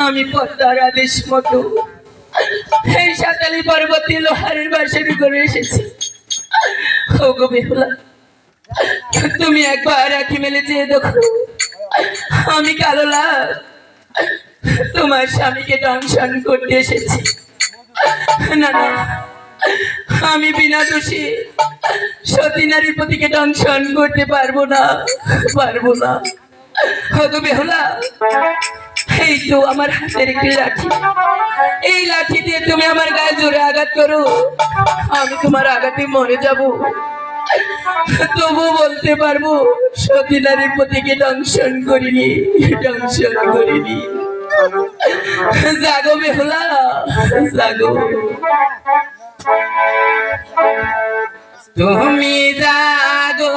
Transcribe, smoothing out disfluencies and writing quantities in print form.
আমি পদ্মার আদেশ মতো এই সাতালি পর্বতে লোহারের বাঁশের করে এসেছি। ওগো বেহুলা, তুমি একবার আঁখি মেলে চেয়ে দেখো, আমি কালো লাল তোমার স্বামীকে দংশন করতে এসেছি। না না, আমি বিনা দোষী সতী নারীর পতিকে দংশন করতে পারবো না, পারবো না। ওগো বেহুলা, এই তো আমার হাতের একটি লাঠি, এই লাঠি দিয়ে তুমি আমার গায়ে জোরে আঘাত করো, আমি তোমার আঘাতে মরে যাব, তবু বলতে পারবো সতী নারীর পতিকে দংশন করিনি, দংশন করিনি। জাগো বেহুলা, জাগো। তুমি জাগো।